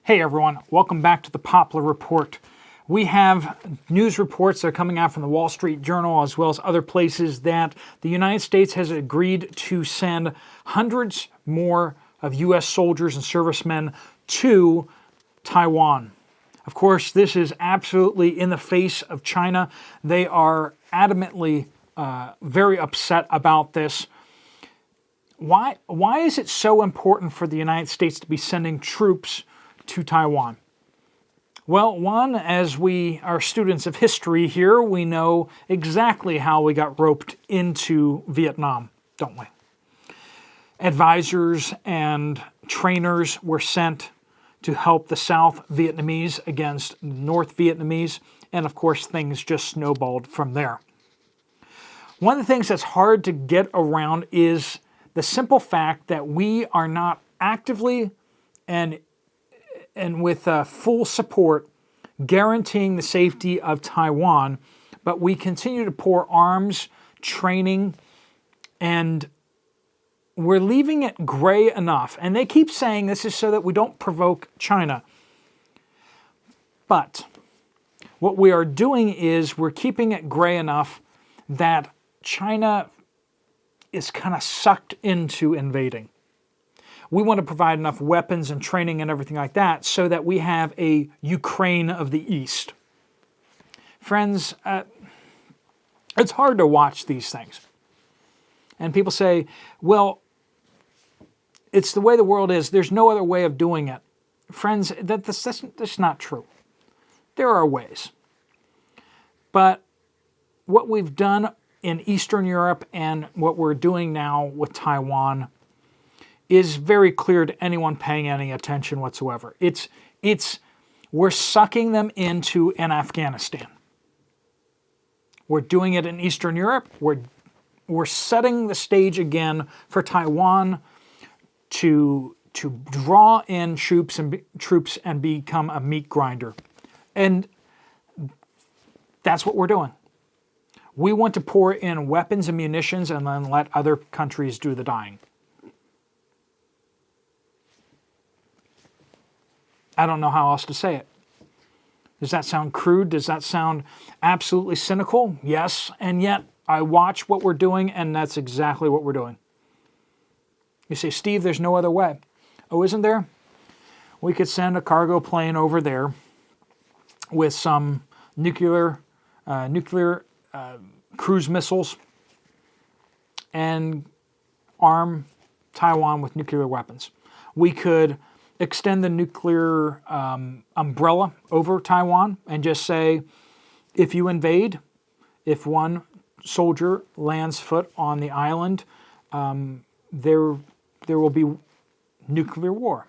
Hey everyone, welcome back to the Poplar Report. We have news reports that are coming out from the Wall Street Journal as well as other places that the United States has agreed to send hundreds more of U.S. soldiers and servicemen to Taiwan. Of course, this is absolutely in the face of China. They are adamantly very upset about this. Why is it so important for the United States to be sending troops to Taiwan? Well, one, as we are students of history here, we know exactly how we got roped into Vietnam, don't we? Advisors and trainers were sent to help the South Vietnamese against North Vietnamese, and of course things just snowballed from there. One of the things that's hard to get around is the simple fact that we are not actively and with full support guaranteeing the safety of Taiwan, but we continue to pour arms, training, and we're leaving it gray enough. And they keep saying this is so that we don't provoke China. But what we are doing is we're keeping it gray enough that China is kind of sucked into invading. We want to provide enough weapons and training and everything like that so that we have a Ukraine of the East. Friends, it's hard to watch these things. And people say, well, it's the way the world is. There's no other way of doing it. Friends, that's not true. There are ways. But what we've done in Eastern Europe and what we're doing now with Taiwan is very clear to anyone paying any attention whatsoever. We're sucking them into an Afghanistan. We're doing it in Eastern Europe. We're setting the stage again for Taiwan to draw in troops and become a meat grinder. And that's what we're doing. We want to pour in weapons and munitions and then let other countries do the dying. I don't know how else to say it. Does that sound crude? Does that sound absolutely cynical? Yes, and yet I watch what we're doing, and that's exactly what we're doing. You say, Steve, there's no other way. Oh, isn't there? We could send a cargo plane over there with some nuclear cruise missiles and arm Taiwan with nuclear weapons. We could extend the nuclear umbrella over Taiwan and just say, if you invade, if one soldier lands foot on the island, there will be nuclear war.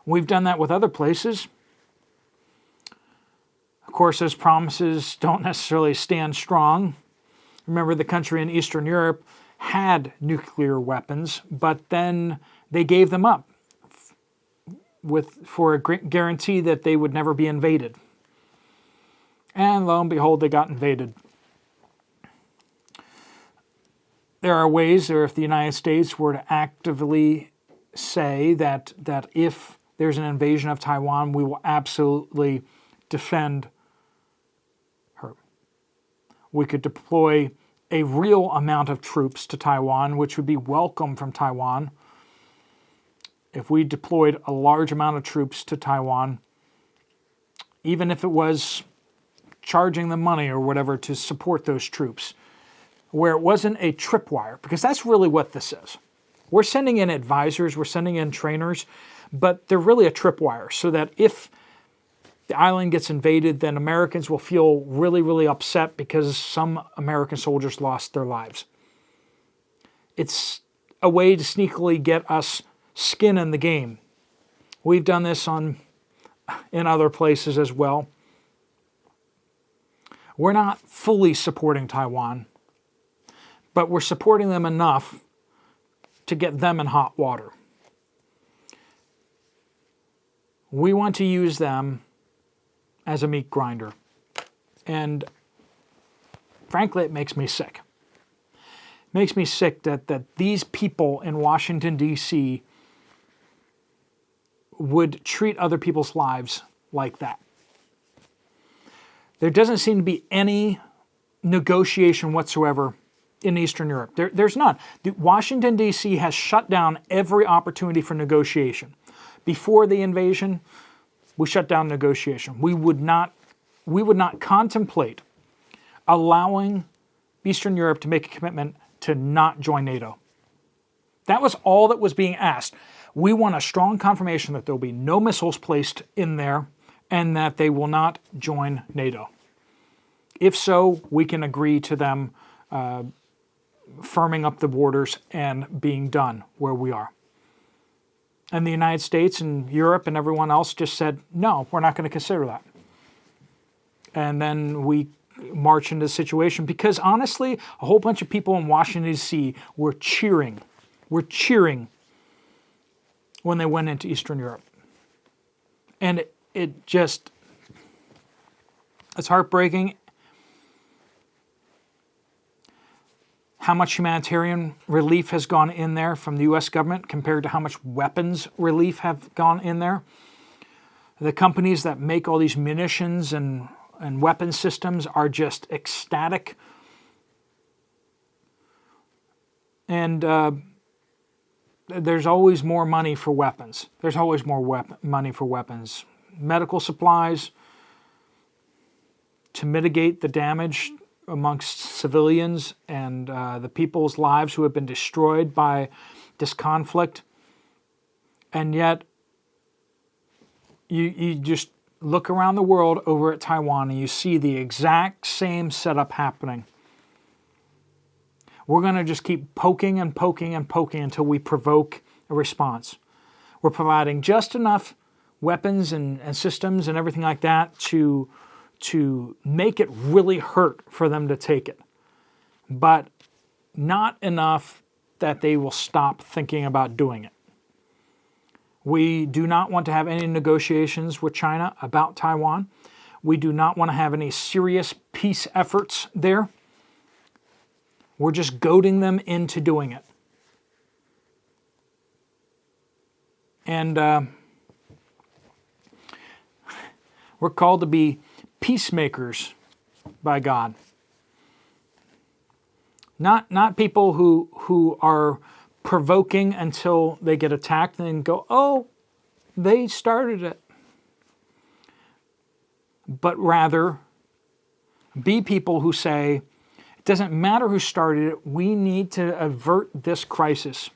We've done that with other places. Of course, those promises don't necessarily stand strong. Remember, the country in Eastern Europe had nuclear weapons, but then they gave them up for a guarantee that they would never be invaded. And lo and behold, they got invaded. There are ways, or if the United States were to actively say that if there's an invasion of Taiwan, we will absolutely defend her. We could deploy a real amount of troops to Taiwan, which would be welcome from Taiwan. If we deployed a large amount of troops to Taiwan, even if it was charging them money or whatever to support those troops, where it wasn't a tripwire, because that's really what this is. We're sending in advisors, we're sending in trainers, but they're really a tripwire, so that if the island gets invaded, then Americans will feel really, really upset because some American soldiers lost their lives. It's a way to sneakily get us skin in the game. We've done this in other places as well. We're not fully supporting Taiwan, but we're supporting them enough to get them in hot water. We want to use them as a meat grinder. And frankly, it makes me sick. It makes me sick that these people in Washington, D.C. would treat other people's lives like that. There doesn't seem to be any negotiation whatsoever in Eastern Europe. There's none. Washington, D.C. has shut down every opportunity for negotiation. Before the invasion, we shut down negotiation. We would not contemplate allowing Eastern Europe to make a commitment to not join NATO. That was all that was being asked. We want a strong confirmation that there will be no missiles placed in there and that they will not join NATO. If so, we can agree to them firming up the borders and being done where we are. And the United States and Europe and everyone else just said, no, we're not going to consider that. And then we march into the situation because honestly, a whole bunch of people in Washington, D.C. were cheering when they went into Eastern Europe. And it's heartbreaking how much humanitarian relief has gone in there from the U.S. government compared to how much weapons relief have gone in there. The companies that make all these munitions and weapon systems are just ecstatic. And there's always more money for weapons. There's always more money for weapons. Medical supplies to mitigate the damage amongst civilians and the people's lives who have been destroyed by this conflict. And yet, you just look around the world over at Taiwan and you see the exact same setup happening. We're going to just keep poking and poking and poking until we provoke a response. We're providing just enough weapons and systems and everything like that to make it really hurt for them to take it. But not enough that they will stop thinking about doing it. We do not want to have any negotiations with China about Taiwan. We do not want to have any serious peace efforts there. We're just goading them into doing it. And we're called to be peacemakers by God. Not people who are provoking until they get attacked and then go, oh, they started it. But rather, be people who say, it doesn't matter who started it, we need to avert this crisis.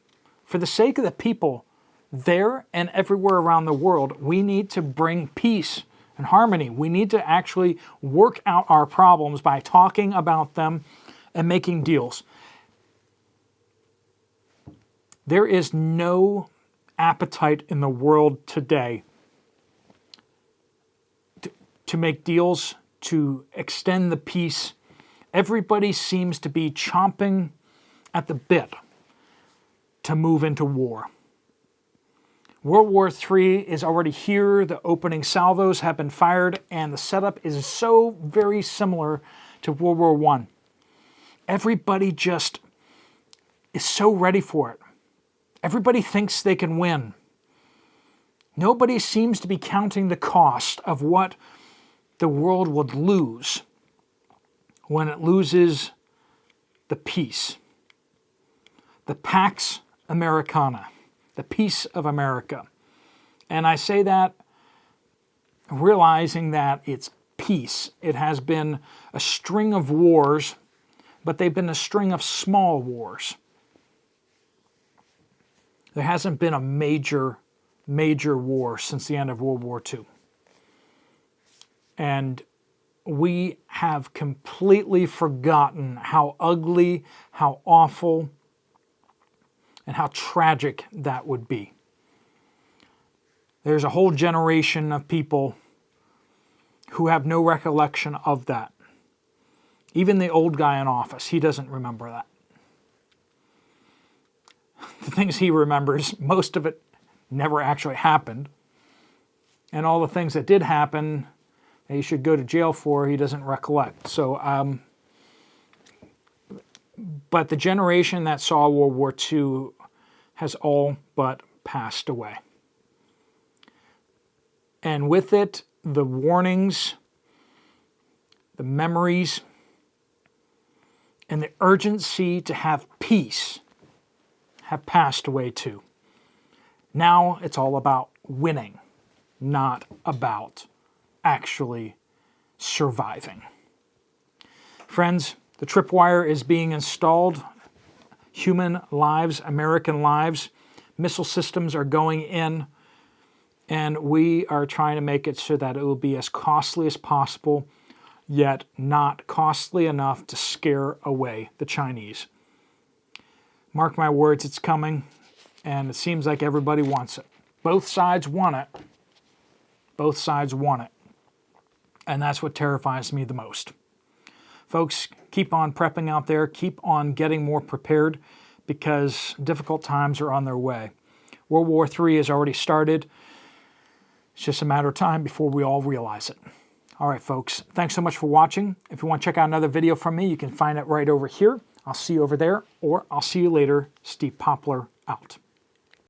For the sake of the people there and everywhere around the world, we need to bring peace and harmony. We need to actually work out our problems by talking about them and making deals. There is no appetite in the world today to make deals, to extend the peace. Everybody seems to be chomping at the bit to move into war. World War III is already here. The opening salvos have been fired, and the setup is so very similar to World War I. Everybody just is so ready for it. Everybody thinks they can win. Nobody seems to be counting the cost of what the world would lose when it loses the peace. The Pax Americana, the peace of America. And I say that realizing that it's peace. It has been a string of wars, but they've been a string of small wars. There hasn't been a major war since the end of World War II. And we have completely forgotten how ugly, how awful, and how tragic that would be. There's a whole generation of people who have no recollection of that. Even the old guy in office, he doesn't remember that. The things he remembers, most of it never actually happened. And all the things that did happen, that he should go to jail for, he doesn't recollect. So, but the generation that saw World War II has all but passed away. And with it, the warnings, the memories, and the urgency to have peace have passed away too. Now it's all about winning, not about actually surviving. Friends, the tripwire is being installed. Human lives, American lives, missile systems are going in, and we are trying to make it so that it will be as costly as possible, yet not costly enough to scare away the Chinese. Mark my words, it's coming, and it seems like everybody wants it. Both sides want it. Both sides want it. And that's what terrifies me the most. Folks, keep on prepping out there. Keep on getting more prepared because difficult times are on their way. World War III has already started. It's just a matter of time before we all realize it. All right, folks, thanks so much for watching. If you want to check out another video from me, you can find it right over here. I'll see you over there, or I'll see you later. Steve Poplar out.